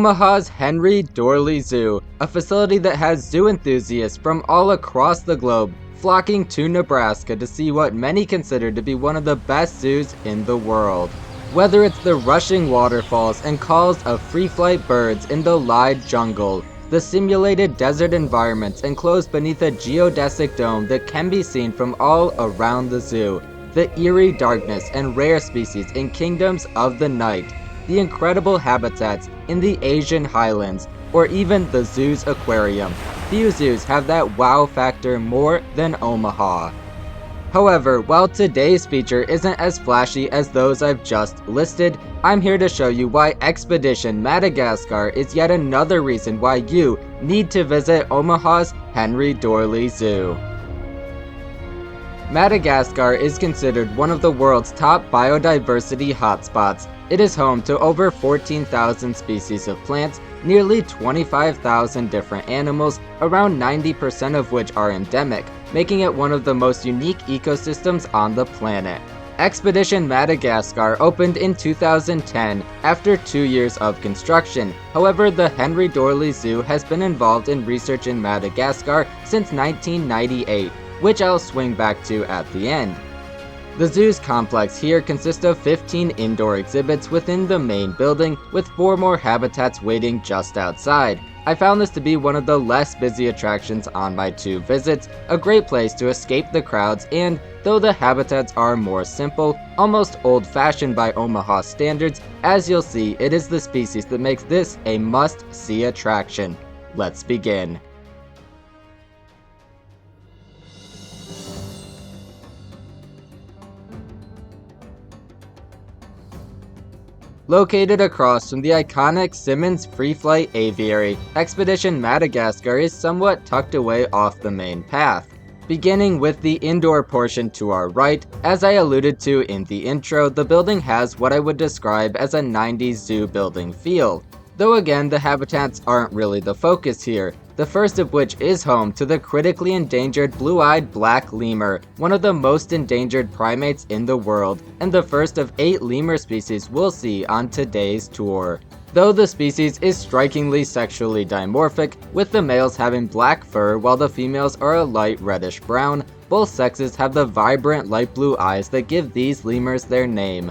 Omaha's Henry Doorly Zoo, a facility that has zoo enthusiasts from all across the globe flocking to Nebraska to see what many consider to be one of the best zoos in the world. Whether it's the rushing waterfalls and calls of free-flight birds in the live jungle, the simulated desert environments enclosed beneath a geodesic dome that can be seen from all around the zoo, the eerie darkness and rare species in kingdoms of the night, the incredible habitats in the Asian highlands, or even the zoo's aquarium. Few zoos have that wow factor more than Omaha. However, while today's feature isn't as flashy as those I've just listed, I'm here to show you why Expedition Madagascar is yet another reason why you need to visit Omaha's Henry Doorly Zoo. Madagascar is considered one of the world's top biodiversity hotspots. It is home to over 14,000 species of plants, nearly 25,000 different animals, around 90% of which are endemic, making it one of the most unique ecosystems on the planet. Expedition Madagascar opened in 2010 after 2 years of construction. However, the Henry Doorly Zoo has been involved in research in Madagascar since 1998, which I'll swing back to at the end. The zoo's complex here consists of 15 indoor exhibits within the main building, with 4 more habitats waiting just outside. I found this to be one of the less busy attractions on my 2 visits, a great place to escape the crowds, and though the habitats are more simple, almost old-fashioned by Omaha standards, as you'll see, it is the species that makes this a must-see attraction. Let's begin. Located across from the iconic Simmons Free Flight Aviary, Expedition Madagascar is somewhat tucked away off the main path. Beginning with the indoor portion to our right, as I alluded to in the intro, the building has what I would describe as a 90s zoo building feel. Though again, the habitats aren't really the focus here, the first of which is home to the critically endangered blue-eyed black lemur, one of the most endangered primates in the world, and the first of 8 lemur species we'll see on today's tour. Though the species is strikingly sexually dimorphic, with the males having black fur while the females are a light reddish brown, both sexes have the vibrant light blue eyes that give these lemurs their name.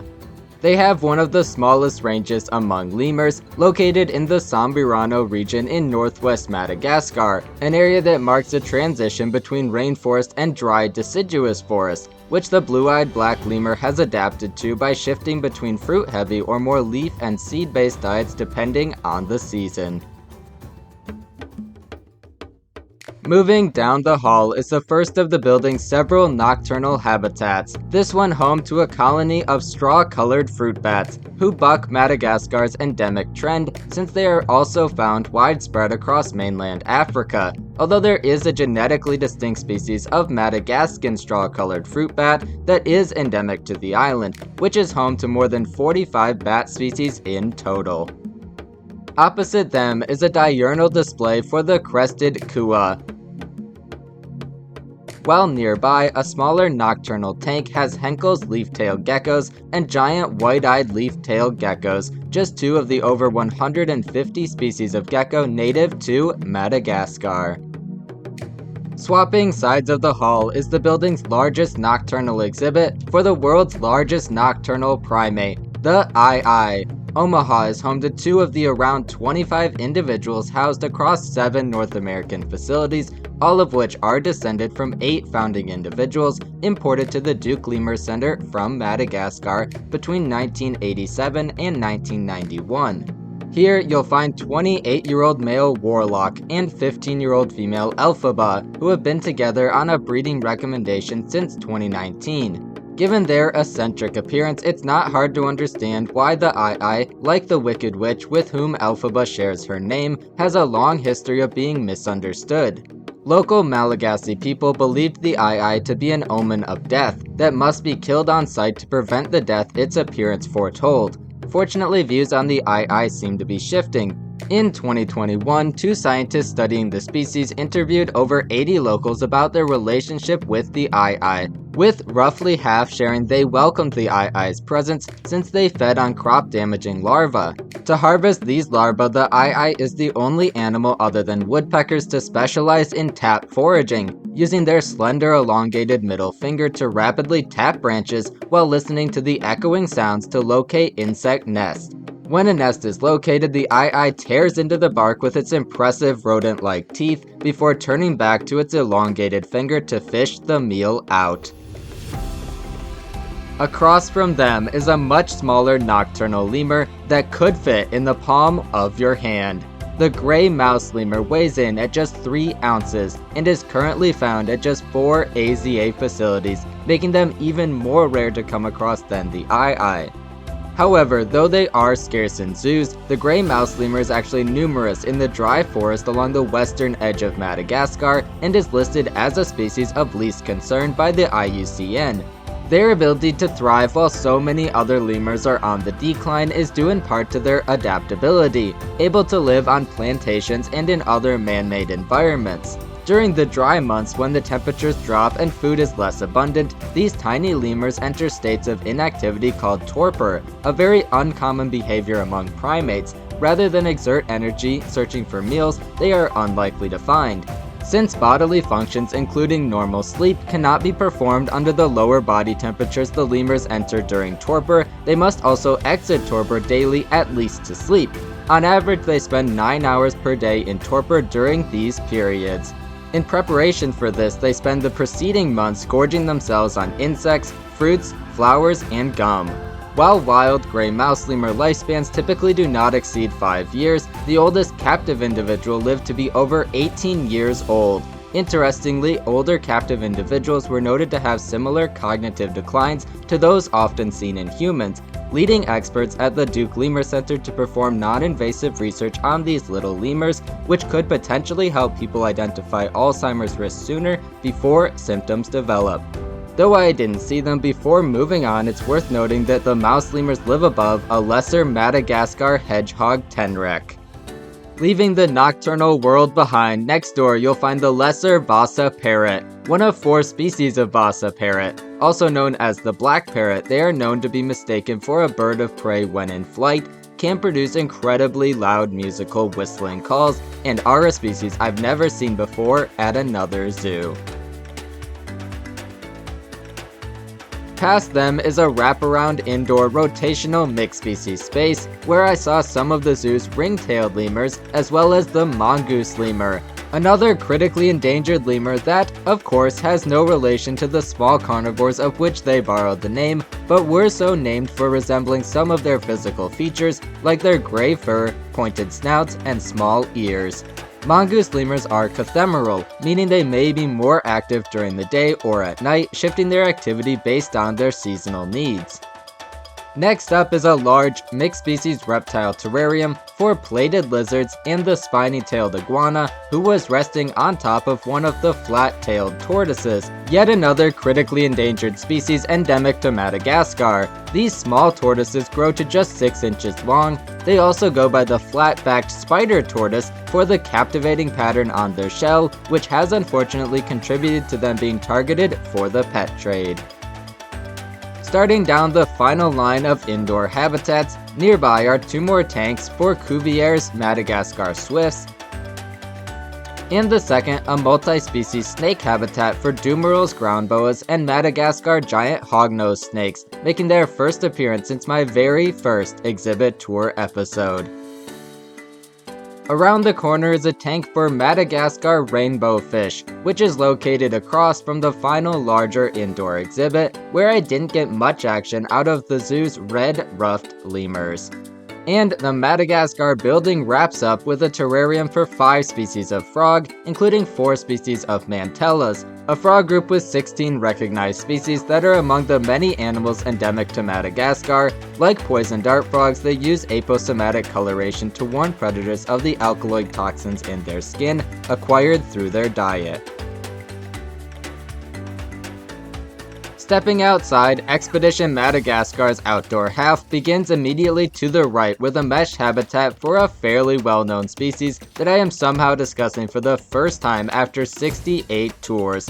They have one of the smallest ranges among lemurs, located in the Sambirano region in northwest Madagascar, an area that marks a transition between rainforest and dry deciduous forest, which the blue-eyed black lemur has adapted to by shifting between fruit-heavy or more leaf and seed-based diets depending on the season. Moving down the hall is the first of the building's several nocturnal habitats, this one home to a colony of straw-colored fruit bats, who buck Madagascar's endemic trend since they are also found widespread across mainland Africa, although there is a genetically distinct species of Madagascan straw-colored fruit bat that is endemic to the island, which is home to more than 45 bat species in total. Opposite them is a diurnal display for the Crested Coua, while nearby, a smaller nocturnal tank has Henkel's leaf-tailed geckos and giant white-eyed leaf-tailed geckos, just 2 of the over 150 species of gecko native to Madagascar. Swapping sides of the hall is the building's largest nocturnal exhibit for the world's largest nocturnal primate, the ii. Omaha is home to 2 of the around 25 individuals housed across 7 North American facilities, all of which are descended from 8 founding individuals imported to the Duke Lemur Center from Madagascar between 1987 and 1991. Here, you'll find 28-year-old male Warlock and 15-year-old female Elphaba, who have been together on a breeding recommendation since 2019. Given their eccentric appearance, it's not hard to understand why the ii, like the Wicked Witch with whom Elphaba shares her name, has a long history of being misunderstood. Local Malagasy people believed the ii to be an omen of death that must be killed on sight to prevent the death its appearance foretold. Fortunately, views on the ii seem to be shifting. In 2021, two scientists studying the species interviewed over 80 locals about their relationship with the aye-aye, with roughly half sharing they welcomed the aye-aye's presence since they fed on crop-damaging larvae. To harvest these larvae, the aye-aye is the only animal other than woodpeckers to specialize in tap foraging, using their slender elongated middle finger to rapidly tap branches while listening to the echoing sounds to locate insect nests. When a nest is located, the aye-aye tears into the bark with its impressive rodent-like teeth before turning back to its elongated finger to fish the meal out. Across from them is a much smaller nocturnal lemur that could fit in the palm of your hand. The Gray Mouse Lemur weighs in at just 3 ounces and is currently found at just 4 AZA facilities, making them even more rare to come across than the aye-aye. However, though they are scarce in zoos, the Gray Mouse Lemur is actually numerous in the dry forest along the western edge of Madagascar and is listed as a species of least concern by the IUCN. Their ability to thrive while so many other lemurs are on the decline is due in part to their adaptability, able to live on plantations and in other man-made environments. During the dry months when the temperatures drop and food is less abundant, these tiny lemurs enter states of inactivity called torpor, a very uncommon behavior among primates. Rather than exert energy searching for meals they are unlikely to find. Since bodily functions including normal sleep cannot be performed under the lower body temperatures the lemurs enter during torpor, they must also exit torpor daily at least to sleep. On average, they spend 9 hours per day in torpor during these periods. In preparation for this, they spend the preceding months gorging themselves on insects, fruits, flowers, and gum. While wild Gray Mouse Lemur lifespans typically do not exceed 5 years, the oldest captive individual lived to be over 18 years old. Interestingly, older captive individuals were noted to have similar cognitive declines to those often seen in humans, leading experts at the Duke Lemur Center to perform non-invasive research on these little lemurs, which could potentially help people identify Alzheimer's risk sooner before symptoms develop. Though I didn't see them before moving on, it's worth noting that the mouse lemurs live above a lesser Madagascar hedgehog tenrec. Leaving the nocturnal world behind, next door you'll find the lesser Vasa parrot, one of 4 species of Vasa parrot. Also known as the black parrot, they are known to be mistaken for a bird of prey when in flight, can produce incredibly loud musical whistling calls, and are a species I've never seen before at another zoo. Past them is a wraparound indoor rotational mixed species space where I saw some of the zoo's ring-tailed lemurs as well as the Mongoose lemur, another critically endangered lemur that, of course, has no relation to the small carnivores of which they borrowed the name, but were so named for resembling some of their physical features like their gray fur, pointed snouts, and small ears. Mongoose lemurs are cathemeral, meaning they may be more active during the day or at night, shifting their activity based on their seasonal needs. Next up is a large, mixed-species reptile terrarium for plated lizards and the spiny-tailed iguana, who was resting on top of one of the flat-tailed tortoises, yet another critically endangered species endemic to Madagascar. These small tortoises grow to just 6 inches long. They also go by the flat-backed spider tortoise for the captivating pattern on their shell, which has unfortunately contributed to them being targeted for the pet trade. Starting down the final line of indoor habitats, nearby are 2 more tanks for Cuvier's Madagascar swifts, and the second a multi-species snake habitat for Dumeril's ground boas and Madagascar giant hognose snakes, making their first appearance since my very first exhibit tour episode. Around the corner is a tank for Madagascar rainbow fish, which is located across from the final larger indoor exhibit, where I didn't get much action out of the zoo's red-ruffed lemurs. And the Madagascar building wraps up with a terrarium for 5 species of frog, including 4 species of mantellas, a frog group with 16 recognized species that are among the many animals endemic to Madagascar. Like poison dart frogs, they use aposematic coloration to warn predators of the alkaloid toxins in their skin, acquired through their diet. Stepping outside, Expedition Madagascar's outdoor half begins immediately to the right with a mesh habitat for a fairly well-known species that I am somehow discussing for the first time after 68 tours.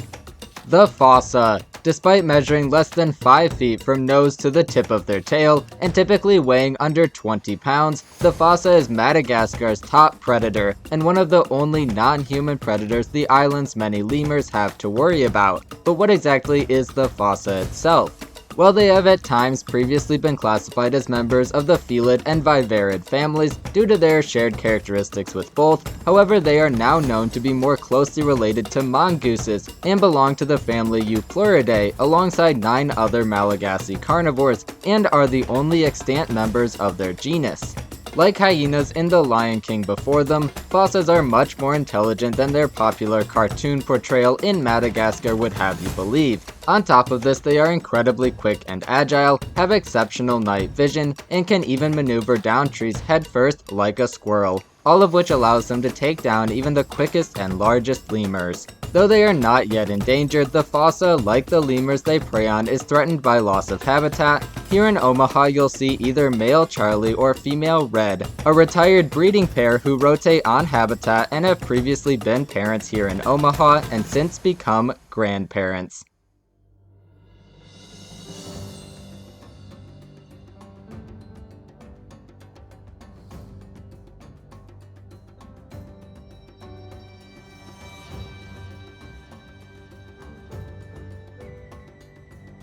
The Fossa. Despite measuring less than 5 feet from nose to the tip of their tail, and typically weighing under 20 pounds, the Fossa is Madagascar's top predator, and one of the only non-human predators the island's many lemurs have to worry about. But what exactly is the Fossa itself? Well, they have at times previously been classified as members of the felid and vivarid families due to their shared characteristics with both. However, they are now known to be more closely related to mongooses and belong to the family Eupluridae alongside 9 other Malagasy carnivores and are the only extant members of their genus. Like hyenas in The Lion King before them, Fossas are much more intelligent than their popular cartoon portrayal in Madagascar would have you believe. On top of this, they are incredibly quick and agile, have exceptional night vision, and can even maneuver down trees headfirst like a squirrel, all of which allows them to take down even the quickest and largest lemurs. Though they are not yet endangered, the Fossa, like the lemurs they prey on, is threatened by loss of habitat. Here in Omaha, you'll see either male Charlie or female Red, a retired breeding pair who rotate on habitat and have previously been parents here in Omaha and since become grandparents.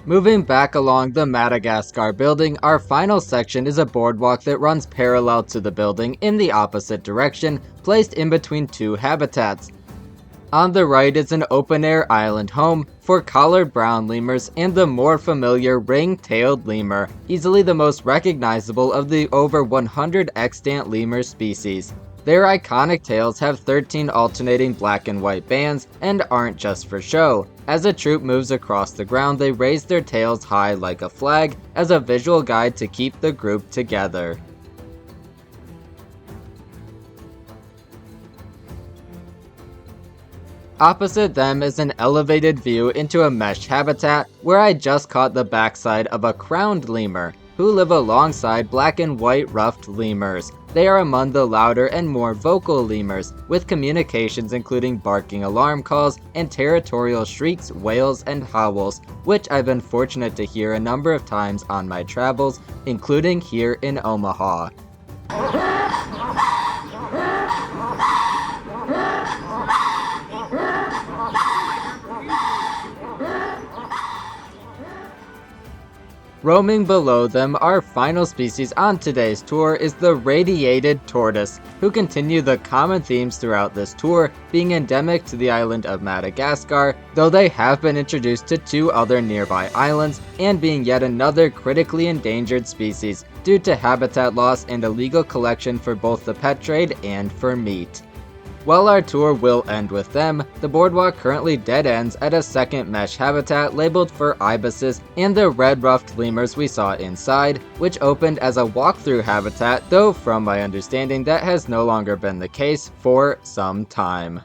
Moving back along the Madagascar building, our final section is a boardwalk that runs parallel to the building in the opposite direction, placed in between 2 habitats. On the right is an open-air island home for collared brown lemurs and the more familiar ring-tailed lemur, easily the most recognizable of the over 100 extant lemur species. Their iconic tails have 13 alternating black and white bands and aren't just for show. As a troop moves across the ground, they raise their tails high like a flag as a visual guide to keep the group together. Opposite them is an elevated view into a mesh habitat where I just caught the backside of a crowned lemur, who live alongside black and white ruffed lemurs. They are among the louder and more vocal lemurs, with communications including barking alarm calls and territorial shrieks, wails, and howls, which I've been fortunate to hear a number of times on my travels, including here in Omaha. Roaming below them, our final species on today's tour is the radiated tortoise, who continue the common themes throughout this tour, being endemic to the island of Madagascar, though they have been introduced to 2 other nearby islands, and being yet another critically endangered species due to habitat loss and illegal collection for both the pet trade and for meat. While our tour will end with them, the boardwalk currently dead ends at a second mesh habitat labeled for ibises and the red-ruffed lemurs we saw inside, which opened as a walkthrough habitat, though from my understanding that has no longer been the case for some time.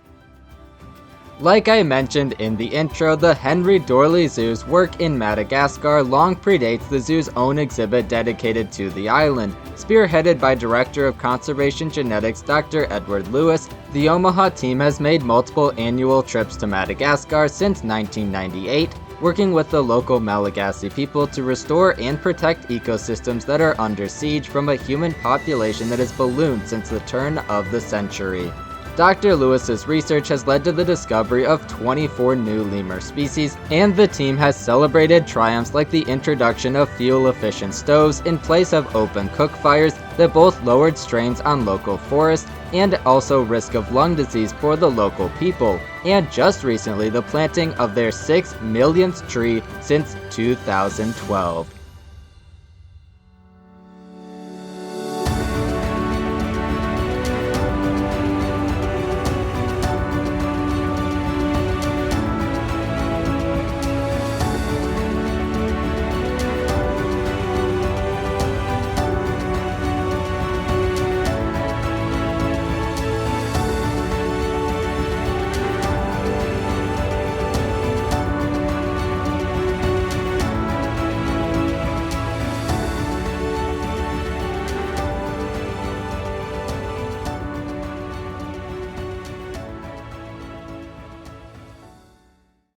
Like I mentioned in the intro, the Henry Dorley Zoo's work in Madagascar long predates the zoo's own exhibit dedicated to the island. Spearheaded by Director of Conservation Genetics Dr. Edward Lewis, the Omaha team has made multiple annual trips to Madagascar since 1998, working with the local Malagasy people to restore and protect ecosystems that are under siege from a human population that has ballooned since the turn of the century. Dr. Lewis's research has led to the discovery of 24 new lemur species, and the team has celebrated triumphs like the introduction of fuel-efficient stoves in place of open cook fires that both lowered strains on local forests and also risk of lung disease for the local people, and just recently the planting of their 6 millionth tree since 2012.